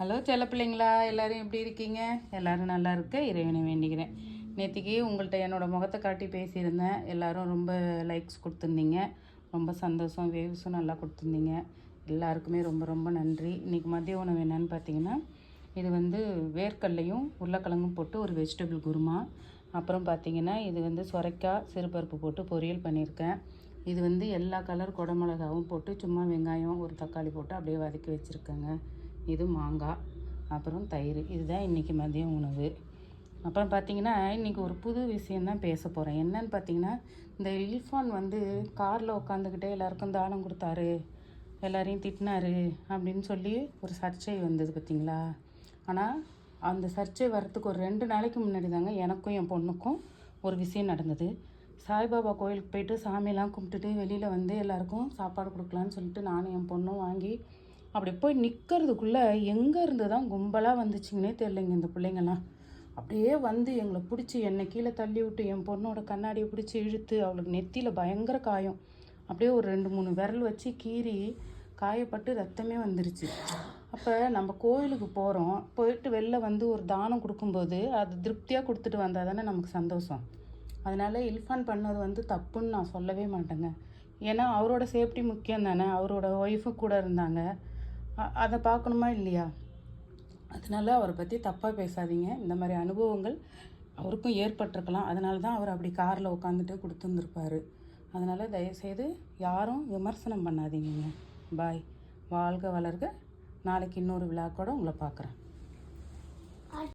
Hello செல்ல பிள்ளைங்களா, எல்லோரும் எப்படி இருக்கீங்க? எல்லோரும் நல்லா இருக்க இறைவனை வேண்டிக்கிறேன். நேற்றுக்கு உங்கள்கிட்ட என்னோடய முகத்தை காட்டி பேசியிருந்தேன். எல்லோரும் ரொம்ப லைக்ஸ் கொடுத்துருந்தீங்க. ரொம்ப சந்தோஷம். வேவ்ஸும் நல்லா கொடுத்துருந்தீங்க. எல்லாருக்குமே ரொம்ப ரொம்ப நன்றி. இன்றைக்கி மதிய உணவு என்னென்னு பார்த்தீங்கன்னா, இது வேர்க்கடலையும் உருளைக்கிழங்கும் போட்டு ஒரு வெஜிடபிள் குருமா. அப்புறம் பார்த்திங்கன்னா இது சுரைக்காய் சிறுபருப்பு போட்டு பொரியல் பண்ணியிருக்கேன். இது எல்லா கலர் குடமிளகாவும் போட்டு சும்மா வெங்காயம் ஒரு தக்காளி போட்டு அப்படியே வதக்கி வச்சுருக்கேங்க. இது மாங்காய், அப்புறம் தயிர். இதுதான் இன்றைக்கி மதியம் உணவு. அப்புறம் பார்த்திங்கன்னா, இன்றைக்கி ஒரு புது விஷயந்தான் பேச போகிறேன். என்னன்னு பார்த்திங்கன்னா, இந்த இல்ஃபான் காரில் உட்காந்துக்கிட்டே எல்லாருக்கும் தானம் கொடுத்தாரு, எல்லோரையும் திட்டினாரு அப்படின்னு சொல்லி ஒரு சர்ச்சை வந்தது பார்த்திங்களா. ஆனால் அந்த சர்ச்சை வர்றதுக்கு ஒரு 2 நாளைக்கு முன்னாடி தாங்க எனக்கும் என் பொண்ணுக்கும் ஒரு விஷயம் நடந்தது. சாய்பாபா கோயிலுக்கு போயிட்டு சாமியெல்லாம் கும்பிட்டுட்டு வெளியில் எல்லாருக்கும் சாப்பாடு கொடுக்கலான்னு சொல்லிட்டு நானும் என் பொண்ணும் வாங்கி அப்படி போய் நிற்கிறதுக்குள்ளே எங்கே இருந்து தான் கும்பலாக வந்துச்சிங்கன்னே தெரிலைங்க. இந்த பிள்ளைங்கள்லாம் அப்படியே எங்களை பிடிச்சி என்னை கீழே தள்ளி விட்டு என் பொண்ணோட கண்ணாடியை பிடிச்சி இழுத்து அவளுக்கு நெத்தியில் பயங்கர காயம். அப்படியே ஒரு 2-3 விரல் வச்சு கீறி காயப்பட்டு ரத்தமே வந்துருச்சு. அப்போ நம்ம கோயிலுக்கு போகிறோம், போயிட்டு வெளில ஒரு தானம் கொடுக்கும்போது அது திருப்தியாக கொடுத்துட்டு வந்தால் தானே நமக்கு சந்தோஷம். அதனால் இல்ஃபான் பண்ணது தப்புன்னு நான் சொல்லவே மாட்டேங்க. ஏன்னா அவரோட சேஃப்டி முக்கியம் தானே. அவரோட ஒய்ஃபு கூட இருந்தாங்க, அதை பார்க்கணுமா இல்லையா? அதனால் அவரை பற்றி தப்பாக பேசாதீங்க. இந்த மாதிரி அனுபவங்கள் அவருக்கும் ஏற்பட்டிருக்கலாம். அதனால தான் அவர் அப்படி காரில் உட்காந்துட்டு கொடுத்துருந்துருப்பார். அதனால் தயவுசெய்து யாரும் விமர்சனம் பண்ணாதீங்க. பாய். வாழ்க வளர்க. நாளைக்கு இன்னொரு விழாக்கோடு உங்களை பார்க்குறேன்.